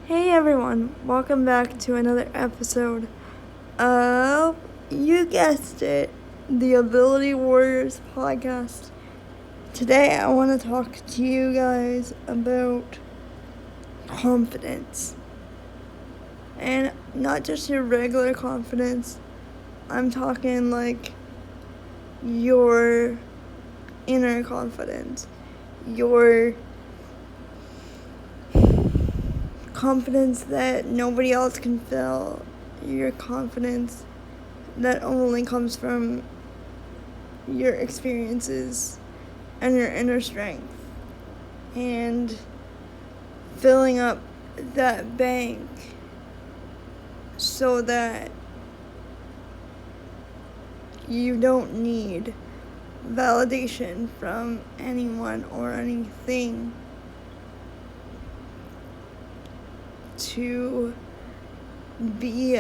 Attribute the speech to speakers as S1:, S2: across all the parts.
S1: Hey everyone, welcome back to another episode of, you guessed it, the Ability Warriors podcast. Today I want to talk to you guys about confidence. And not just your regular confidence, I'm talking like your inner confidence, your confidence that nobody else can feel, your confidence that only comes from your experiences and your inner strength, and filling up that bank so that you don't need validation from anyone or anything to be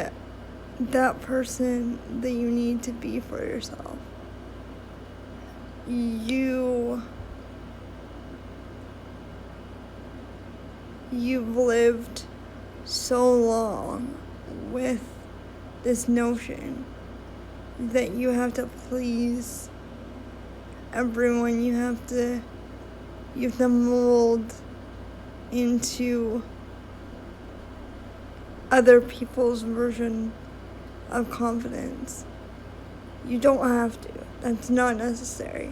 S1: that person that you need to be for yourself. You've lived so long with this notion that you have to please everyone. You have to mold into other people's version of confidence. You don't have to. That's not necessary.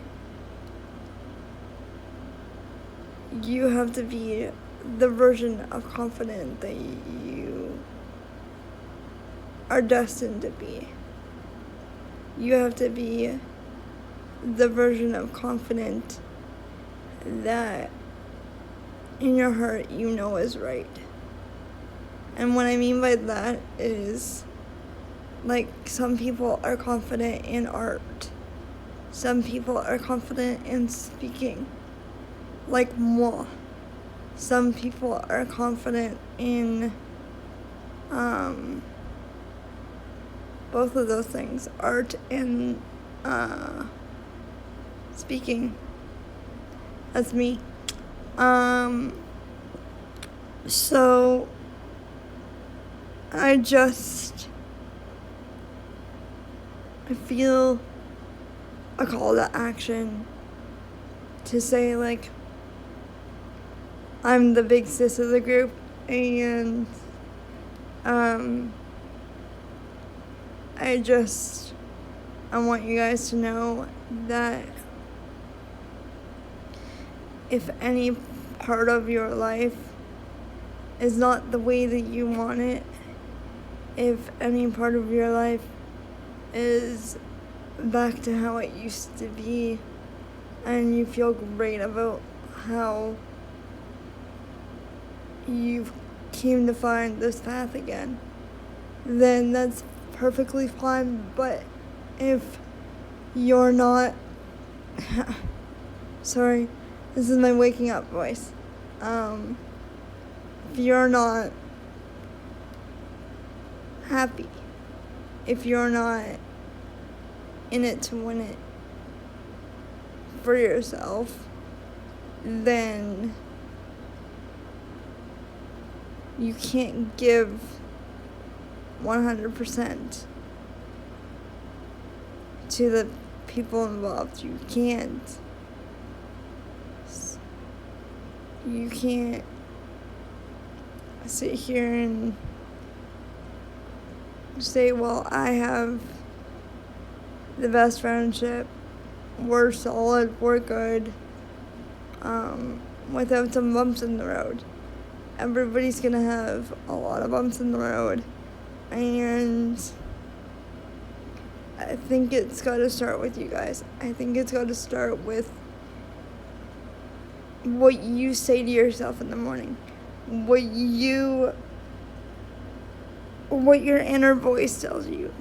S1: You have to be the version of confident that you are destined to be. You have to be the version of confident that in your heart you know is right. And what I mean by that is, like, some people are confident in art. Some people are confident in speaking, like moi. Some people are confident in both of those things, art and speaking. That's me. So I feel a call to action to say, like, I'm the big sis of the group, and I want you guys to know that if any part of your life is not the way that you want it, if any part of your life is back to how it used to be, and you feel great about how you came to find this path again, then that's perfectly fine. But if you're not sorry, this is my waking up voice. If you're not happy, if you're not in it to win it for yourself, then you can't give 100% to the people involved. You can't sit here and say, well, I have the best friendship, we're solid, we're good, without some bumps in the road. Everybody's gonna have a lot of bumps in the road, and I think it's gotta start with you guys. I think it's gotta start with what you say to yourself in the morning, what your inner voice tells you,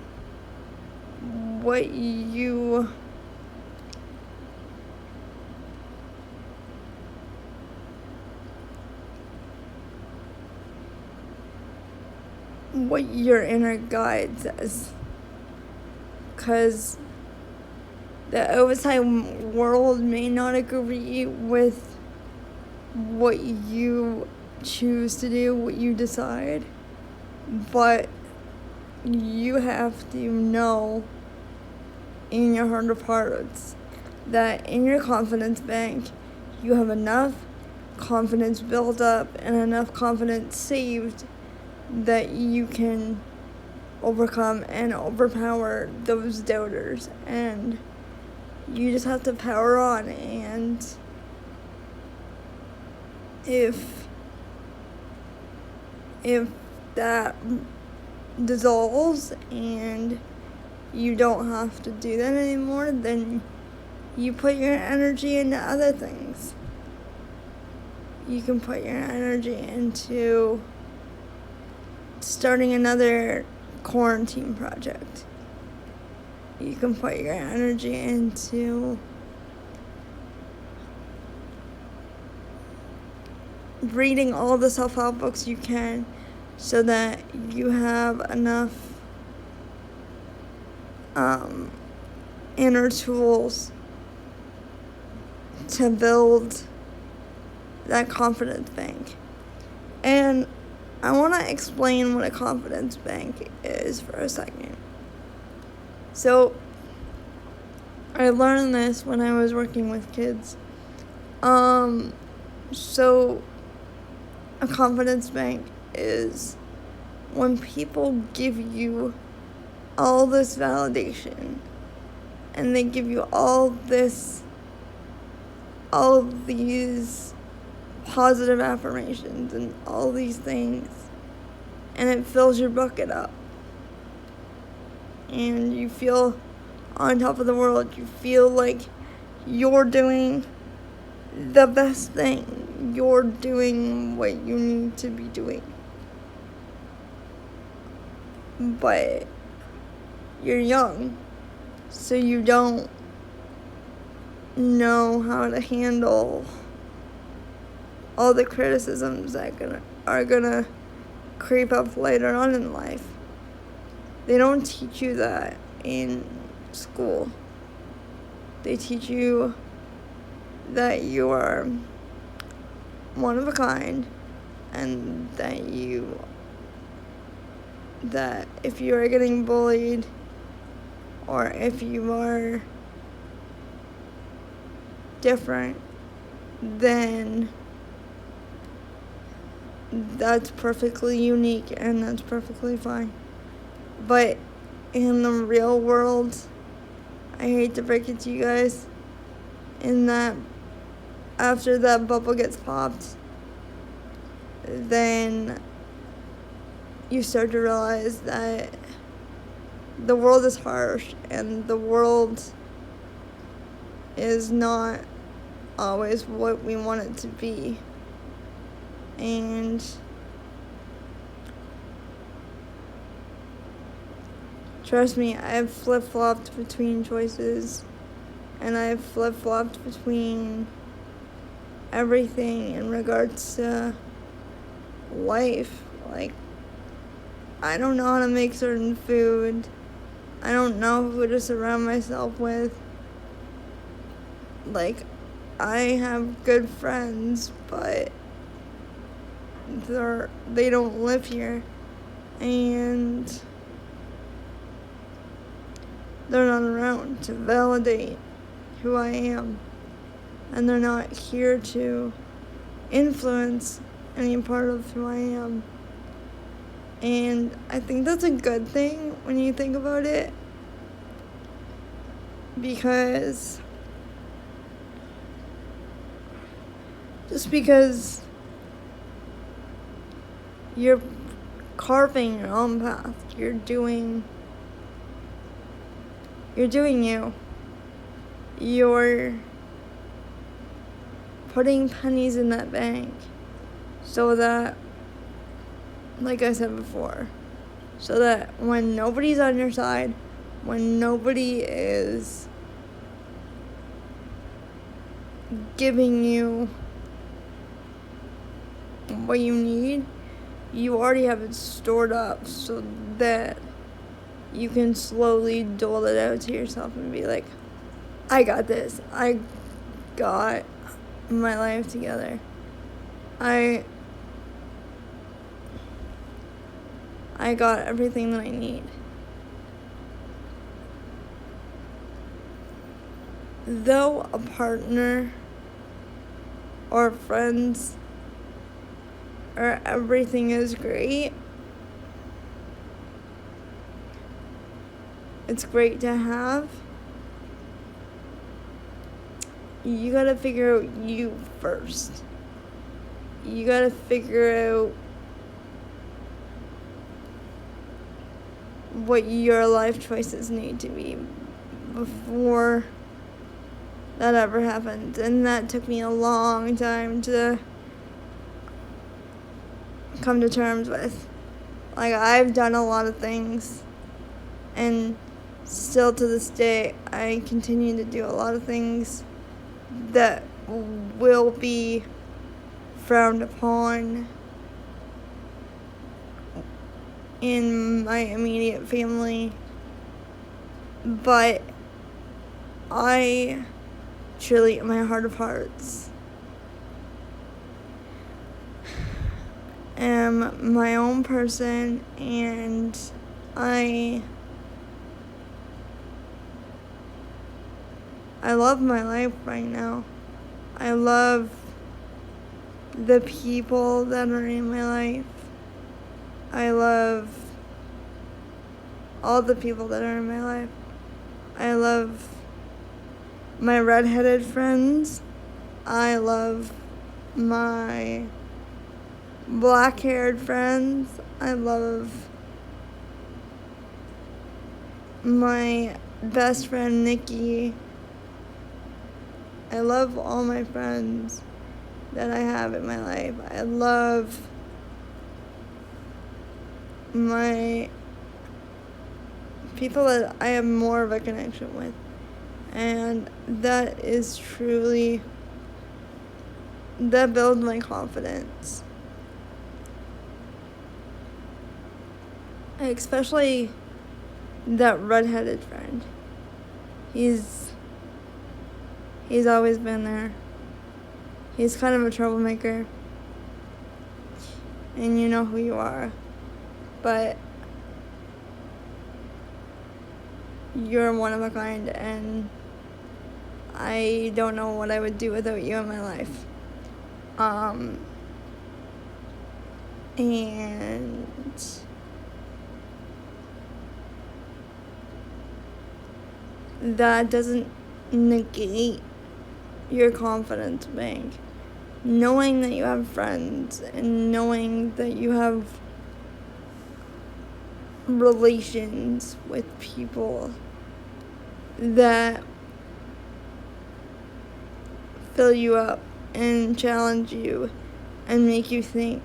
S1: what your inner guide says. Because the outside world may not agree with what you choose to do what you decide, but you have to know in your heart of hearts that in your confidence bank you have enough confidence built up and enough confidence saved that you can overcome and overpower those doubters, and you just have to power on. And if that dissolves and you don't have to do that anymore, then you put your energy into other things. You can put your energy into starting another quarantine project. You can put your energy into reading all the self-help books you can so that you have enough inner tools to build that confidence bank. And I want to explain what a confidence bank is for a second. So, I learned this when I was working with kids. So, a confidence bank is when people give you all this validation and they give you all these positive affirmations and all these things, and it fills your bucket up and you feel on top of the world. You feel like you're doing the best thing. You're doing what you need to be doing, but you're young, so you don't know how to handle all the criticisms that are gonna creep up later on in life. They don't teach you that in school. They teach you that you are one of a kind, and that if you are getting bullied or if you are different, then that's perfectly unique and that's perfectly fine. But in the real world, I hate to break it to you guys, in that after that bubble gets popped, then you start to realize that the world is harsh and the world is not always what we want it to be. And trust me, I've flip-flopped between choices, and I've flip-flopped between everything in regards to life. Like, I don't know how to make certain food. I don't know who to surround myself with. Like, I have good friends, but they don't live here, and they're not around to validate who I am, and they're not here to influence any part of who I am. And I think that's a good thing when you think about it, because just because you're carving your own path, you're doing you. You're putting pennies in that bank so that, like I said before, so that when nobody's on your side, when nobody is giving you what you need, you already have it stored up so that you can slowly dole it out to yourself and be like, I got this. I got my life together. I I got everything that I need. Though a partner or friends or everything is great, it's great to have, you gotta figure out you first. You gotta figure out what your life choices need to be before that ever happened. And that took me a long time to come to terms with. Like, I've done a lot of things, and still to this day I continue to do a lot of things that will be frowned upon in my immediate family, but I truly, in my heart of hearts, am my own person, and I love my life right now. I love the people that are in my life. I love all the people that are in my life. I love my redheaded friends. I love my black-haired friends. I love my best friend, Nikki. I love all my friends that I have in my life. I love my people that I have more of a connection with. And that is truly, that builds my confidence. Especially that redheaded friend. He's always been there. He's kind of a troublemaker. And you know who you are. But you're one of a kind, and I don't know what I would do without you in my life. And that doesn't negate your confidence bank. Knowing that you have friends and knowing that you have relations with people that fill you up and challenge you and make you think,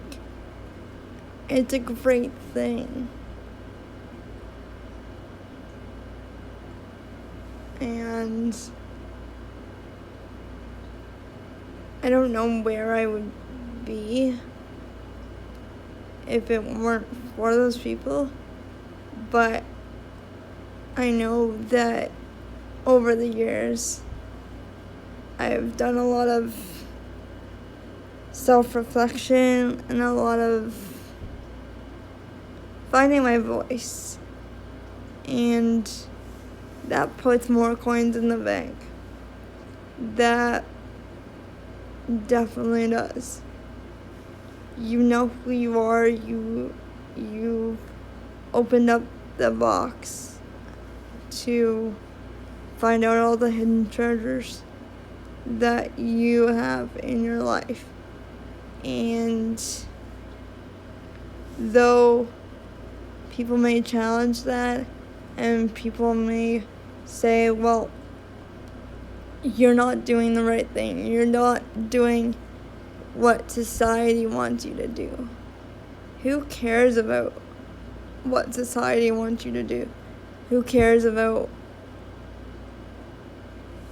S1: it's a great thing. And I don't know where I would be if it weren't for those people, but I know that over the years I've done a lot of self-reflection and a lot of finding my voice, and that puts more coins in the bank. That definitely does. You know who you are. You opened up the box to find out all the hidden treasures that you have in your life. And though people may challenge that, and people may say, well, you're not doing the right thing. You're not doing what society wants you to do. Who cares about what society wants you to do? Who cares about,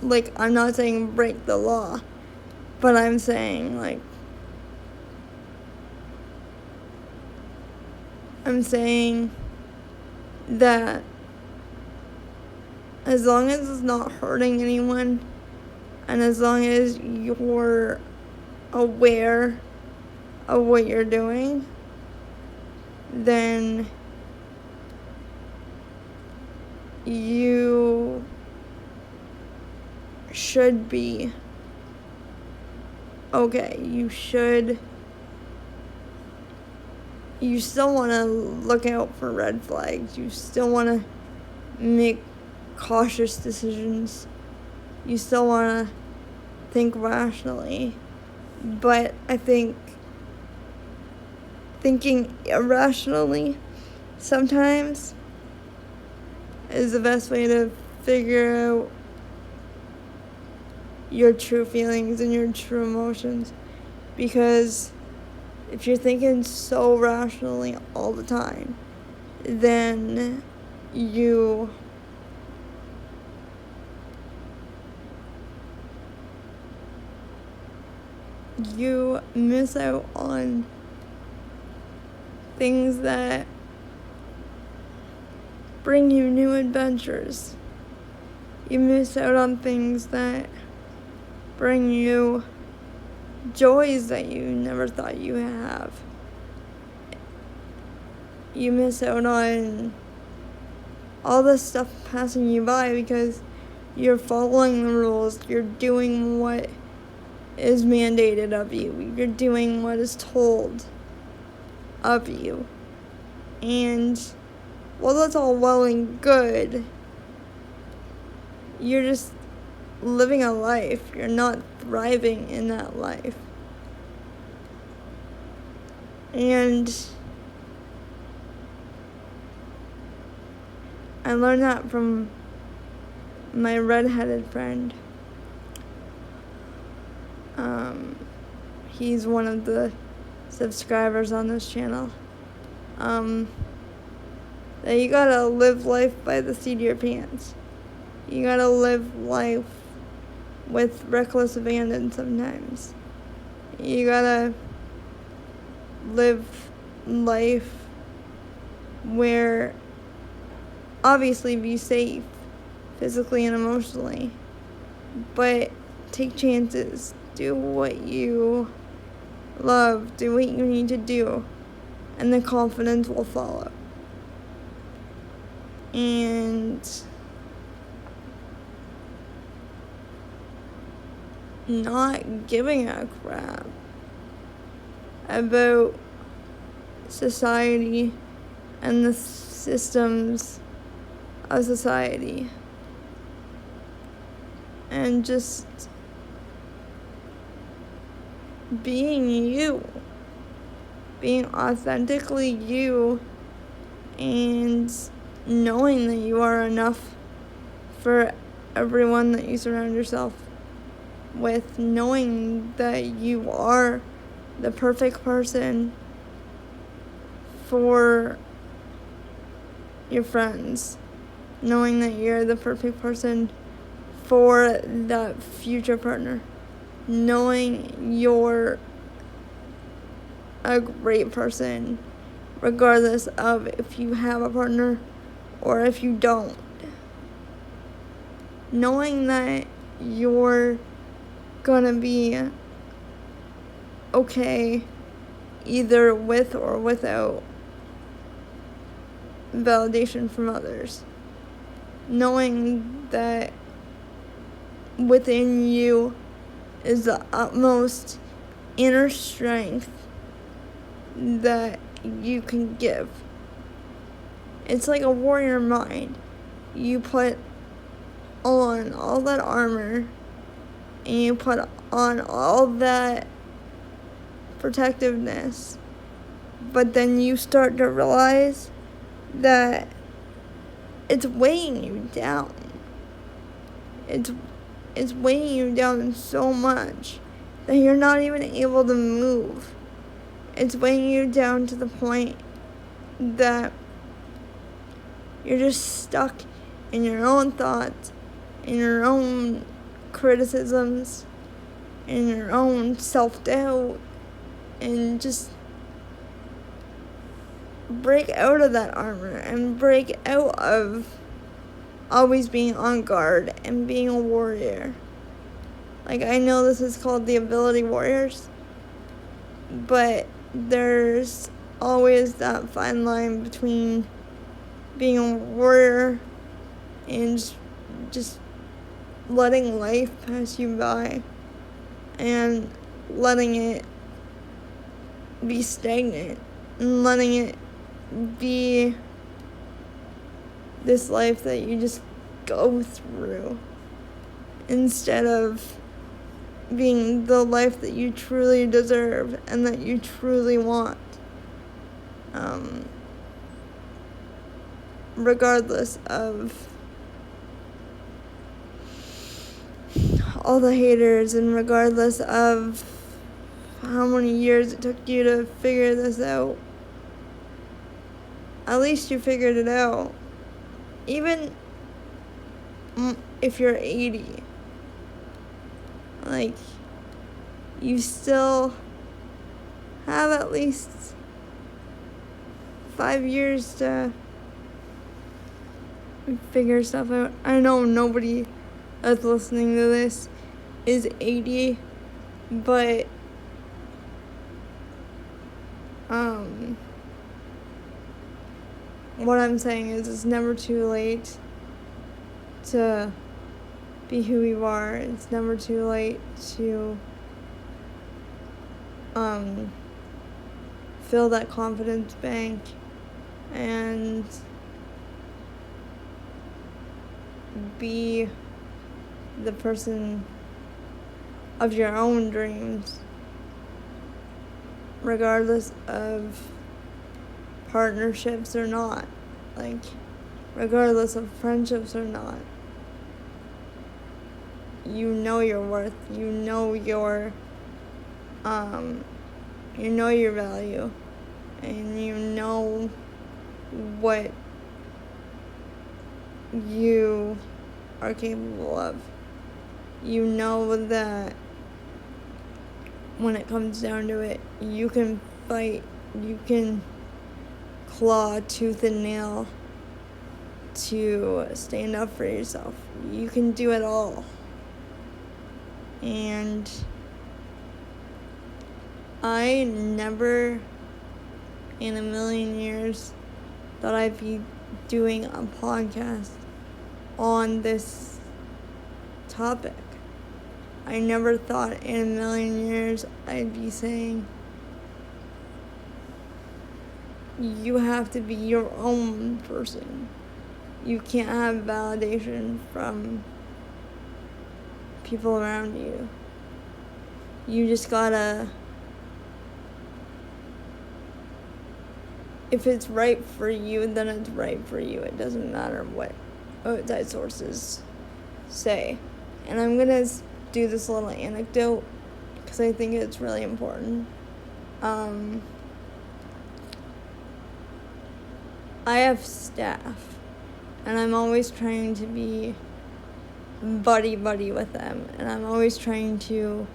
S1: like, I'm not saying break the law, but I'm saying, like, I'm saying that as long as it's not hurting anyone, and as long as you're aware of what you're doing, then you should be okay. You still want to look out for red flags. You still want to make cautious decisions. You still want to think rationally. But I think thinking irrationally sometimes is the best way to figure out your true feelings and your true emotions. Because if you're thinking so rationally all the time, then you miss out on things that bring you new adventures. You miss out on things that bring you joys that you never thought you have. You miss out on all this stuff passing you by because you're following the rules. You're doing what is mandated of you. You're doing what is told of you. And while that's all well and good, you're just living a life. You're not thriving in that life. And I learned that from my redheaded friend. He's one of the subscribers on this channel. That you gotta live life by the seat of your pants. You gotta live life with reckless abandon sometimes. You gotta live life where obviously be safe physically and emotionally, but take chances. Do what you love. Do what you need to do, and the confidence will follow. And not giving a crap about society and the systems of society, and just being you, being authentically you, and knowing that you are enough for everyone that you surround yourself with, knowing that you are the perfect person for your friends, knowing that you're the perfect person for that future partner, knowing you're a great person regardless of if you have a partner or if you don't, knowing that you're gonna be okay either with or without validation from others, knowing that within you is the utmost inner strength that you can give. It's like a warrior mind. You put on all that armor and you put on all that protectiveness, but then you start to realize that it's weighing you down. It's weighing you down so much that you're not even able to move. It's weighing you down to the point that you're just stuck in your own thoughts, in your own criticisms, in your own self-doubt, and just break out of that armor and break out of always being on guard and being a warrior. Like, I know this is called the ability warriors, but there's always that fine line between being a warrior and just letting life pass you by and letting it be stagnant and letting it be this life that you just go through instead of being the life that you truly deserve and that you truly want. Regardless of all the haters and regardless of how many years it took you to figure this out, at least you figured it out. Even if you're 80, like, you still have at least 5 years to figure stuff out. I know nobody that's listening to this is 80, but what I'm saying is it's never too late to be who you are. It's never too late to fill that confidence bank and be the person of your own dreams, regardless of partnerships or not, like, regardless of friendships or not. You know your worth, you know your value, and you know what you are capable of. You know that when it comes down to it, you can fight, you can claw tooth and nail to stand up for yourself. You can do it all. And I never in a million years thought I'd be doing a podcast on this topic. I never thought in a million years I'd be saying you have to be your own person. You can't have validation from people around you. You just gotta, if it's right for you, then it's right for you. It doesn't matter what outside sources say. And I'm gonna do this little anecdote because I think it's really important. I have staff, and I'm always trying to be buddy with them, and I'm always trying to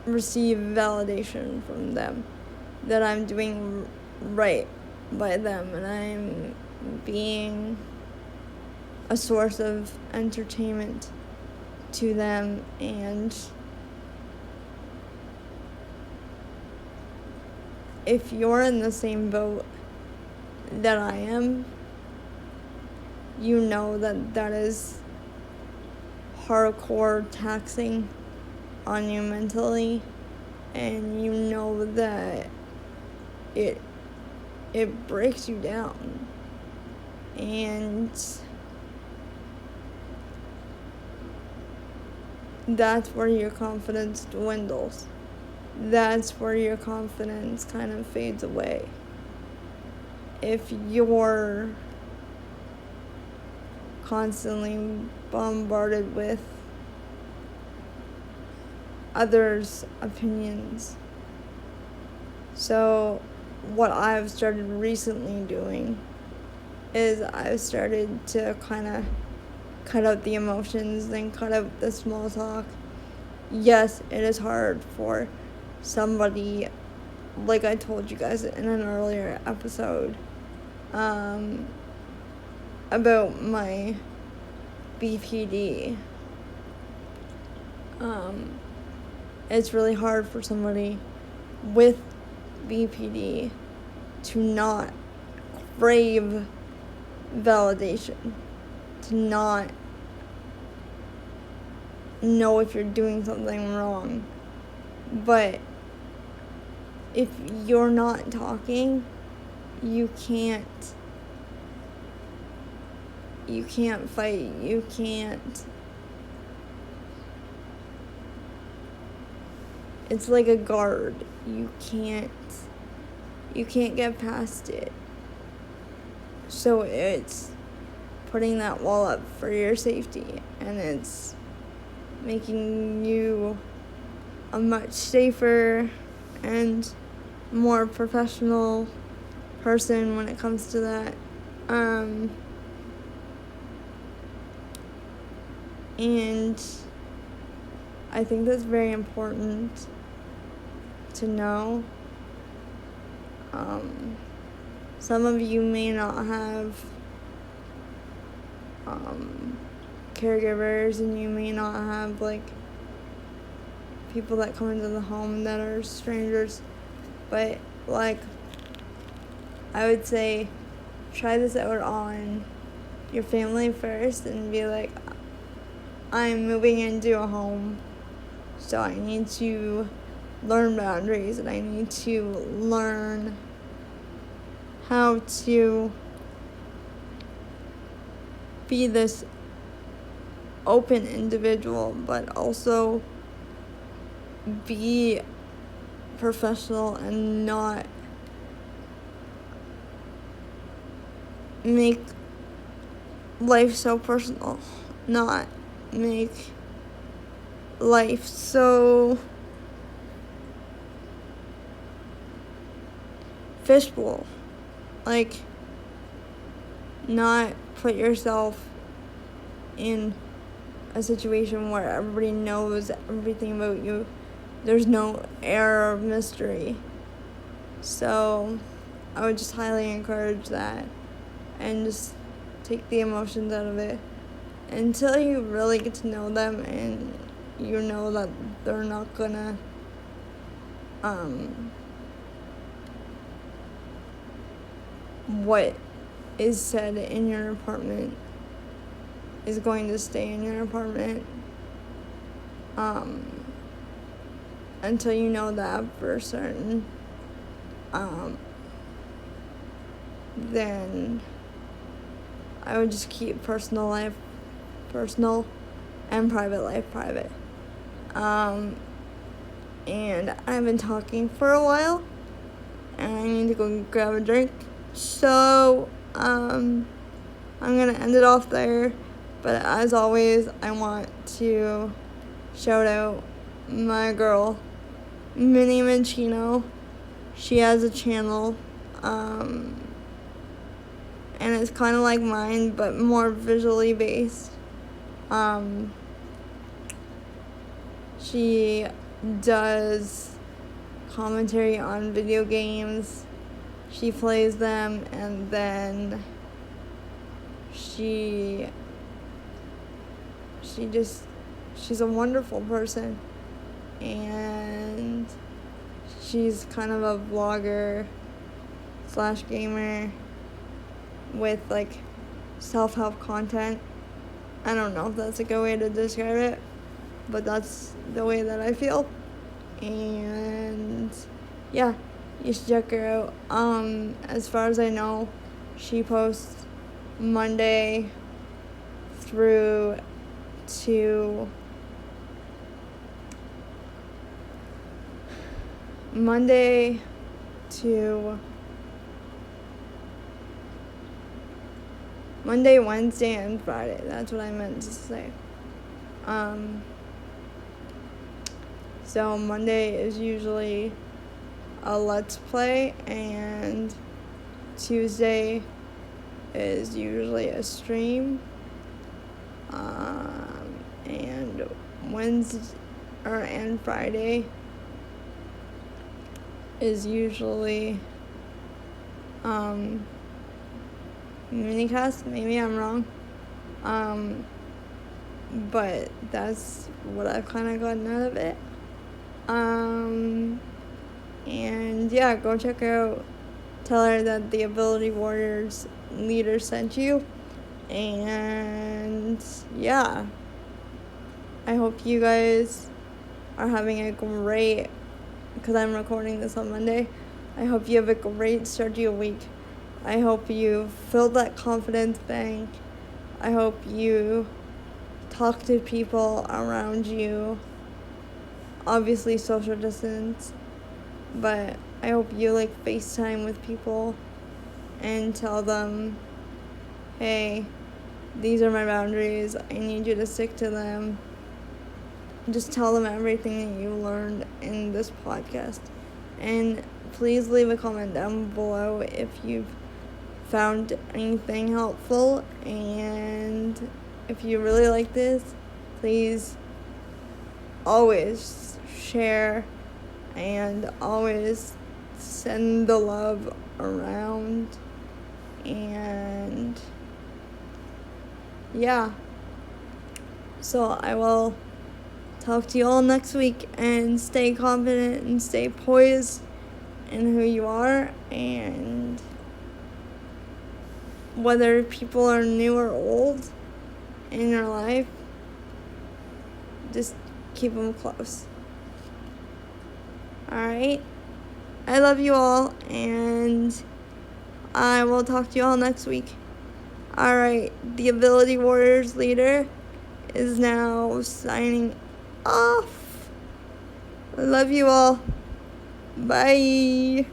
S1: receive validation from them that I'm doing right by them and I'm being a source of entertainment to them. And if you're in the same boat that I am, you know that that is hardcore taxing on you mentally, and you know that it breaks you down, and that's where your confidence dwindles. That's where your confidence kind of fades away. If you're constantly bombarded with others' opinions. So what I've started recently doing is I've started to kind of cut out the emotions and cut out the small talk. Yes, it is hard for somebody, like I told you guys in an earlier episode, about my BPD. It's really hard for somebody with BPD to not crave validation, to not know if you're doing something wrong. But if you're not talking, you can't fight, you can't. It's like a guard. You can't get past it. So it's putting that wall up for your safety, and it's making you a much safer and more professional person when it comes to that. And I think that's very important to know. Some of you may not have caregivers, and you may not have like people that come into the home that are strangers, but like I would say try this out on your family first and be like, I'm moving into a home, so I need to learn boundaries, and I need to learn how to be this open individual, but also be professional and not make life so personal, not make life so fishbowl. Like, not put yourself in a situation where everybody knows everything about you. There's no air of mystery. So I would just highly encourage that, and just take the emotions out of it until you really get to know them and you know that they're not gonna what is said in your apartment is going to stay in your apartment until you know that for certain. Then I would just keep personal life personal and private life private. And I've been talking for a while, and I need to go grab a drink. So, I'm gonna end it off there. But as always, I want to shout out my girl, Minnie Mancino. She has a channel, and it's kind of like mine, but more visually based. She does commentary on video games. She plays them, and then she's a wonderful person, and she's kind of a vlogger / gamer with like self-help content. I don't know if that's a good way to describe it, but that's the way that I feel. And yeah, you should check her out. As far as I know, she posts Monday through to Monday, Wednesday, and Friday. That's what I meant to say. So Monday is usually a Let's Play, and Tuesday is usually a stream. And and Friday is usually minicast. Maybe I'm wrong. But that's what I've kind of gotten out of it. And yeah, go check out Tell her that the Ability Warriors leader sent you. And yeah, I hope you guys are having a great, because I'm recording this on Monday, I hope you have a great start to your week. I hope you fill that confidence bank. I hope you talk to people around you. Obviously social distance, but I hope you FaceTime with people and tell them, hey, these are my boundaries, I need you to stick to them. Just tell them everything that you learned in this podcast. And please leave a comment down below if you've found anything helpful. And if you really like this, please always share and always send the love around. And yeah, so I will talk to you all next week, and stay confident and stay poised in who you are. And whether people are new or old in your life, just keep them close. Alright? I love you all, and I will talk to you all next week. Alright, the Ability Warriors leader is now signing off. I love you all. Bye.